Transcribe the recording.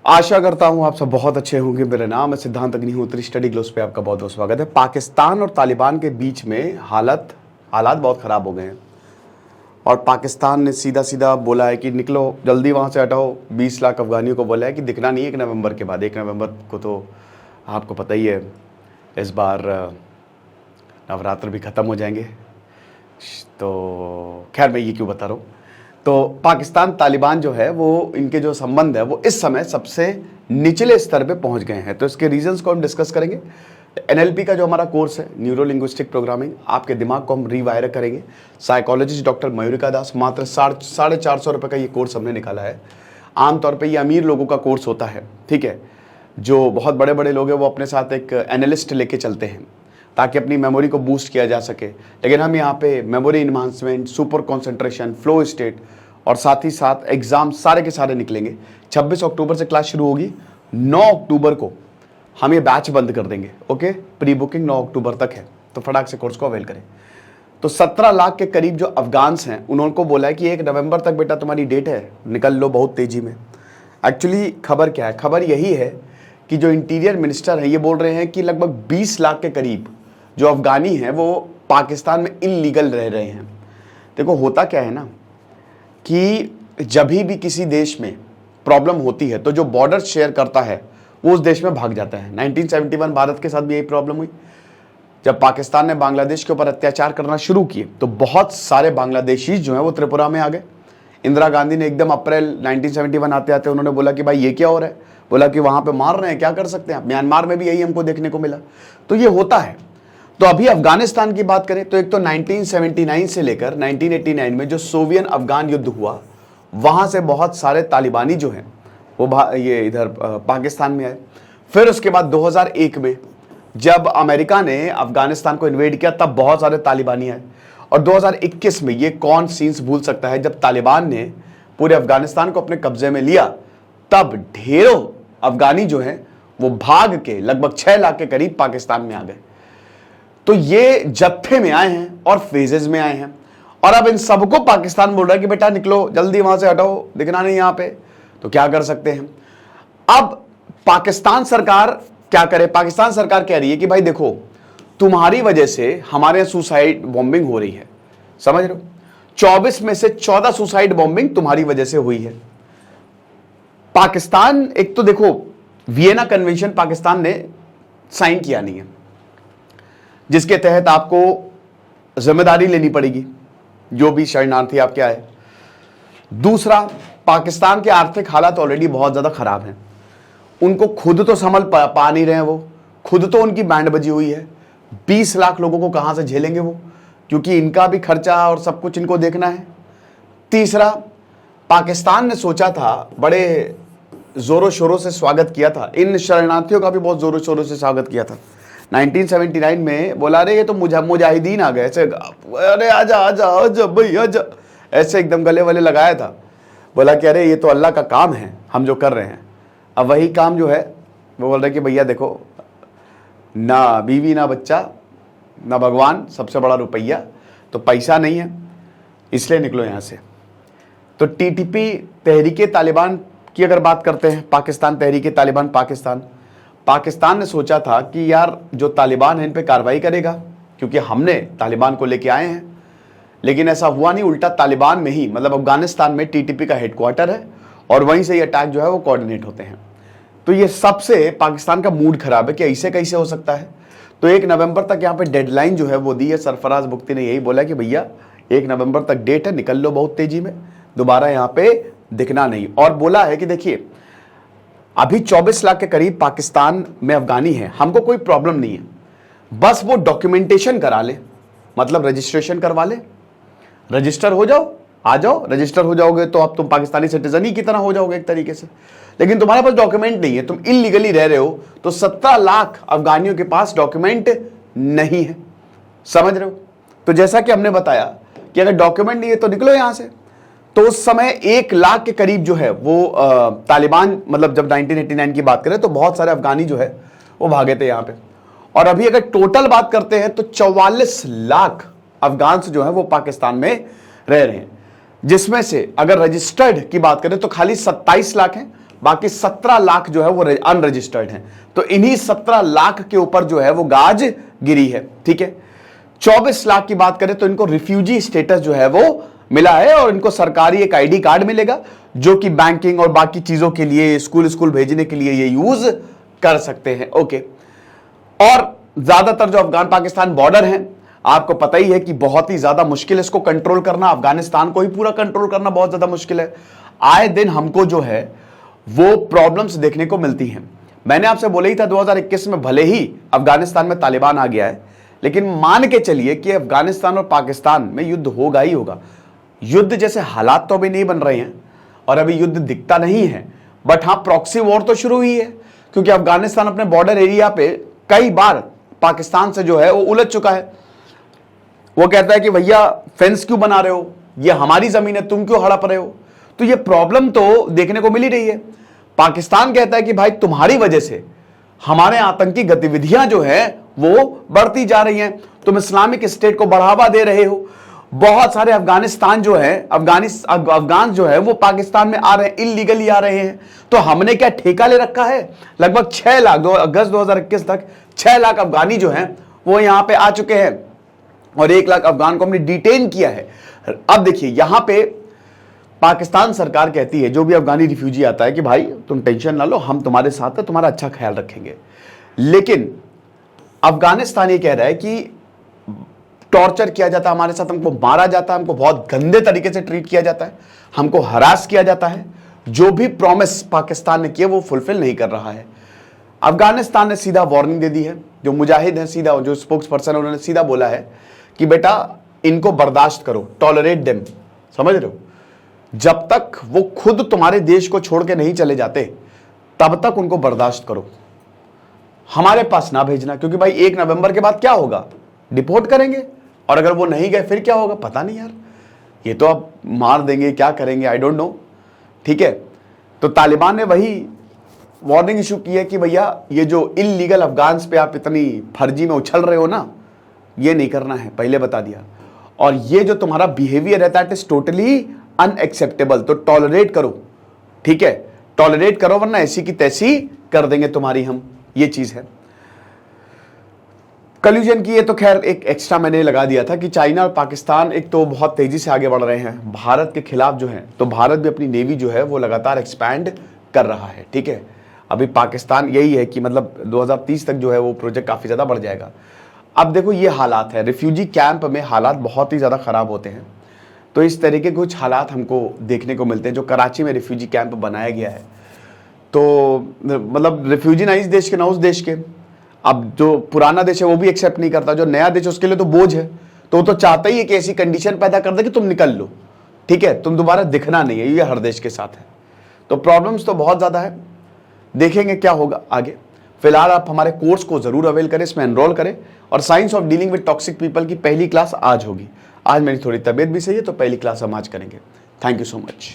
आशा करता हूं आप सब बहुत अच्छे होंगे। मेरा नाम है सिद्धांत अग्निहोत्री। स्टडी ग्लोस पे आपका बहुत बहुत स्वागत है। पाकिस्तान और तालिबान के बीच में हालात बहुत ख़राब हो गए हैं और पाकिस्तान ने सीधा सीधा बोला है कि निकलो जल्दी वहाँ से हटाओ। 20 लाख अफगानियों को बोला है कि दिखना नहीं 1 नवंबर के बाद। 1 नवंबर को तो आपको पता ही है इस बार नवरात्र भी ख़त्म हो जाएंगे। तो खैर मैं ये क्यों बता रहा हूँ। तो पाकिस्तान तालिबान जो है वो इनके जो संबंध है वो इस समय सबसे निचले स्तर पे पहुंच गए हैं। तो इसके रीजंस को हम डिस्कस करेंगे। एनएलपी का जो हमारा कोर्स है न्यूरो लिंग्विस्टिक प्रोग्रामिंग, आपके दिमाग को हम रीवायर करेंगे। साइकोलॉजिस्ट डॉक्टर मयूरिका दास, मात्र 450 रुपये का ये कोर्स हमने निकाला है। आमतौर पर ये अमीर लोगों का कोर्स होता है, ठीक है। जो बहुत बड़े बड़े लोग हैं वो अपने साथ एक एनालिस्ट लेके चलते हैं ताकि अपनी मेमोरी को बूस्ट किया जा सके। लेकिन हम यहाँ पे memory enhancement, super concentration, flow state और साथ ही साथ एग्जाम सारे के सारे निकलेंगे। 26 अक्टूबर से क्लास शुरू होगी। 9 अक्टूबर को हम ये बैच बंद कर देंगे। ओके, प्री बुकिंग 9 अक्टूबर तक है, तो फटाक से कोर्स को अवेल करें। तो 17 लाख के करीब जो अफगान्स हैं उन्होंने बोला है कि 1 नवंबर तक बेटा तुम्हारी डेट है, निकल लो बहुत तेजी में। एक्चुअली खबर क्या है? खबर यही है कि जो इंटीरियर मिनिस्टर है ये बोल रहे हैं कि लगभग 20 लाख के करीब जो अफगानी हैं वो पाकिस्तान में इल्लीगल रह रहे हैं। देखो होता क्या है ना कि जब भी किसी देश में प्रॉब्लम होती है तो जो बॉर्डर शेयर करता है वो उस देश में भाग जाता है। 1971 भारत के साथ भी यही प्रॉब्लम हुई। जब पाकिस्तान ने बांग्लादेश के ऊपर अत्याचार करना शुरू किए तो बहुत सारे बांग्लादेशी जो हैं वो त्रिपुरा में आ गए। इंदिरा गांधी ने एकदम अप्रैल 1971 आते आते उन्होंने बोला कि भाई ये क्या हो रहा है। बोला कि वहाँ पर मार रहे हैं, क्या कर सकते हैं। म्यांमार में भी यही हमको देखने को मिला। तो ये होता है। तो अभी अफगानिस्तान की बात करें तो एक तो 1979 से लेकर 1989 में जो सोवियत अफगान युद्ध हुआ वहां से बहुत सारे तालिबानी जो हैं वो ये इधर पाकिस्तान में आए। फिर उसके बाद 2001 में जब अमेरिका ने अफगानिस्तान को इन्वेड किया तब बहुत सारे तालिबानी आए। और 2021 में ये कौन सीन्स भूल सकता है जब तालिबान ने पूरे अफगानिस्तान को अपने कब्जे में लिया, तब ढेरों अफगानी जो हैं वो भाग के लगभग 6 लाख के करीब पाकिस्तान में आ गए। तो ये जत्थे में आए हैं और फेजेस में आए हैं और अब इन सबको पाकिस्तान बोल रहा है कि बेटा निकलो जल्दी वहां से हटाओ, दिखना नहीं यहां पे। तो क्या कर सकते हैं अब पाकिस्तान सरकार? क्या करे? पाकिस्तान सरकार कह रही है कि भाई देखो तुम्हारी वजह से हमारे यहां सुसाइड बॉम्बिंग हो रही है, समझ रहे हो। 24 में से 14 सुसाइड बॉम्बिंग तुम्हारी वजह से हुई है। पाकिस्तान एक तो देखो वियना कन्वेंशन पाकिस्तान ने साइन किया नहीं है जिसके तहत आपको जिम्मेदारी लेनी पड़ेगी जो भी शरणार्थी आपके आए। दूसरा, पाकिस्तान के आर्थिक हालात ऑलरेडी बहुत ज़्यादा ख़राब हैं। उनको खुद तो संभल पा नहीं रहे हैं। वो खुद तो उनकी बैंड बजी हुई है। 20 लाख लोगों को कहाँ से झेलेंगे वो, क्योंकि इनका भी खर्चा और सब कुछ इनको देखना है। तीसरा, पाकिस्तान ने सोचा था, बड़े ज़ोरों शोरों से स्वागत किया था, इन शरणार्थियों का भी बहुत ज़ोरों शोरों से स्वागत किया था। 1979 में बोला अरे ये तो मुजाहिदीन आ गए, ऐसे अरे आजा आजा आजा भाई आजा, ऐसे एकदम गले वाले लगाया था। बोला कि अरे ये तो अल्लाह का काम है हम जो कर रहे हैं। अब वही काम जो है वो बोल रहे कि भैया देखो ना बीवी ना बच्चा ना भगवान, सबसे बड़ा रुपया, तो पैसा नहीं है इसलिए निकलो यहाँ से। तो टीटीपी तहरीके तालिबान की अगर बात करते हैं, पाकिस्तान तहरीके तालिबान पाकिस्तान ने सोचा था कि यार जो तालिबान है इन पे कार्रवाई करेगा क्योंकि हमने तालिबान को लेके आए हैं। लेकिन ऐसा हुआ नहीं, उल्टा तालिबान में ही मतलब अफगानिस्तान में टीटीपी का हेडक्वार्टर है और वहीं से ये अटैक जो है वो कोऑर्डिनेट होते हैं। तो ये सबसे पाकिस्तान का मूड खराब है कि ऐसे कैसे हो सकता है। तो 1 नवंबर तक यहाँ पे डेडलाइन जो है वो दी है। सरफराज मुफ्ती ने यही बोला कि भैया 1 नवंबर तक डेट है, निकल लो बहुत तेजी में, दोबारा यहाँ पे दिखना नहीं। और बोला है कि देखिए अभी 24 लाख के करीब पाकिस्तान में अफगानी है, हमको कोई प्रॉब्लम नहीं है, बस वो डॉक्यूमेंटेशन करा ले, मतलब रजिस्ट्रेशन करवा ले, रजिस्टर हो जाओ, आ जाओ। रजिस्टर हो जाओगे तो अब तुम पाकिस्तानी सिटीजन ही की तरह हो जाओगे एक तरीके से। लेकिन तुम्हारे पास डॉक्यूमेंट नहीं है, तुम इलीगली रह रहे हो। तो 17 लाख अफगानियों के पास डॉक्यूमेंट नहीं है, समझ रहे हो। तो जैसा कि हमने बताया कि अगर डॉक्यूमेंट नहीं है तो निकलो यहां से। तो उस समय 1 लाख के करीब जो है वो तालिबान, मतलब जब 1989 की बात करें तो बहुत सारे अफगानी जो है वो भागे थे यहाँ पे। और अभी अगर टोटल बात करते हैं तो 44 लाख अफगान्स जो है वो पाकिस्तान में रह रहे हैं, जिसमें से अगर रजिस्टर्ड की बात करें तो खाली 27 लाख हैं, बाकी 17 लाख जो है वो अनरजिस्टर्ड हैं। तो इन्हीं 17 लाख के ऊपर जो है वो गाज गिरी है, ठीक है। 24 लाख की बात करें तो इनको रिफ्यूजी स्टेटस जो है वो मिला है और इनको सरकारी एक आईडी कार्ड मिलेगा जो कि बैंकिंग और बाकी चीजों के लिए, स्कूल भेजने के लिए ये यूज कर सकते हैं, ओके। और ज्यादातर जो अफगान पाकिस्तान बॉर्डर है, आपको पता ही है कि बहुत ही ज्यादा मुश्किल है इसको कंट्रोल करना। अफगानिस्तान को ही पूरा कंट्रोल करना बहुत ज्यादा मुश्किल है। आए दिन हमको जो है वो प्रॉब्लम्स देखने को मिलती हैं। मैंने आपसे बोला ही था 2021 में भले ही अफगानिस्तान में तालिबान आ गया है, लेकिन मान के चलिए कि अफगानिस्तान और पाकिस्तान में युद्ध होगा ही होगा। युद्ध जैसे हालात तो अभी नहीं बन रहे हैं और अभी युद्ध दिखता नहीं है, बट हाँ प्रॉक्सी वॉर तो शुरू हुई है, क्योंकि अफगानिस्तान अपने बॉर्डर एरिया पे कई बार पाकिस्तान से जो है वो उलझ चुका है। वो कहता है कि भैया फेंस क्यों बना रहे हो, ये हमारी जमीन है, तुम क्यों हड़प रहे हो। तो ये प्रॉब्लम तो देखने को मिल ही रही है। पाकिस्तान कहता है कि भाई तुम्हारी वजह से हमारे आतंकी गतिविधियां जो है वो बढ़ती जा रही हैं, तुम इस्लामिक स्टेट को बढ़ावा दे रहे हो। बहुत सारे अफगानिस्तान जो है अफगान जो है वो पाकिस्तान में आ रहे हैं, इलीगली आ रहे हैं। तो हमने क्या ठेका ले रखा है? लगभग 6 लाख अगस्त 2021 तक 6 लाख अफगानी जो हैं वो यहां पे आ चुके हैं और 1 लाख अफगान को हमने डिटेन किया है। अब देखिए यहां पे पाकिस्तान सरकार कहती है जो भी अफगानी रिफ्यूजी आता है कि भाई तुम टेंशन ना लो, हम तुम्हारे साथ हैं, तुम्हारा अच्छा ख्याल रखेंगे। लेकिन अफगानिस्तान ये कह रहा है कि टॉर्चर किया जाता है हमारे साथ, हमको मारा जाता है, हमको बहुत गंदे तरीके से ट्रीट किया जाता है, हमको हरास किया जाता है। जो भी प्रॉमिस पाकिस्तान ने किए वो फुलफिल नहीं कर रहा है। अफगानिस्तान ने सीधा वार्निंग दे दी है। जो मुजाहिद हैं, सीधा जो स्पोक्स पर्सन है उन्होंने सीधा बोला है कि बेटा इनको बर्दाश्त करो, टॉलरेट देम, समझ रहे हो। जब तक वो खुद तुम्हारे देश को छोड़ के नहीं चले जाते तब तक उनको बर्दाश्त करो, हमारे पास ना भेजना, क्योंकि भाई 1 नवंबर के बाद क्या होगा, डिपोर्ट करेंगे, और अगर वो नहीं गए फिर क्या होगा पता नहीं यार, ये तो अब मार देंगे, क्या करेंगे, आई डोंट नो, ठीक है। तो तालिबान ने वही वार्निंग इशू की है कि भैया ये जो इलीगल अफगान्स पे आप इतनी फर्जी में उछल रहे हो ना, ये नहीं करना है, पहले बता दिया। और ये जो तुम्हारा बिहेवियर है दैट इज टोटली अनएक्सेप्टेबल, तो टॉलरेट करो, ठीक है, टॉलरेट करो, वरना ऐसी की तैसी कर देंगे तुम्हारी हम, ये चीज है। कल्यूजन की ये तो खैर एक एक्स्ट्रा मैंने लगा दिया था कि चाइना और पाकिस्तान एक तो बहुत तेजी से आगे बढ़ रहे हैं भारत के खिलाफ जो है, तो भारत भी अपनी नेवी जो है वो लगातार एक्सपैंड कर रहा है, ठीक है। अभी पाकिस्तान यही है कि मतलब 2030 तक जो है वो प्रोजेक्ट काफी ज्यादा बढ़ जाएगा। अब देखो ये हालात है, रिफ्यूजी कैंप में हालात बहुत ही ज्यादा खराब होते हैं। तो इस तरीके के कुछ हालात हमको देखने को मिलते हैं। जो कराची में रिफ्यूजी कैंप बनाया गया है, तो मतलब रिफ्यूजी ना इस देश के ना उस देश के, अब जो पुराना देश है वो भी एक्सेप्ट नहीं करता, जो नया देश है उसके लिए तो बोझ है, तो वो तो चाहता ही है कि ऐसी कंडीशन पैदा कर दे कि तुम निकल लो, ठीक है, तुम दोबारा दिखना नहीं है। ये हर देश के साथ है, तो प्रॉब्लम्स तो बहुत ज्यादा है, देखेंगे क्या होगा आगे। फिलहाल आप हमारे कोर्स को जरूर अवेल करें, इसमें एनरोल करें। और science of dealing with toxic people की पहली क्लास आज होगी। आज मेरी थोड़ी तबीयत भी सही है, तो पहली क्लास हम आज करेंगे। Thank you so much.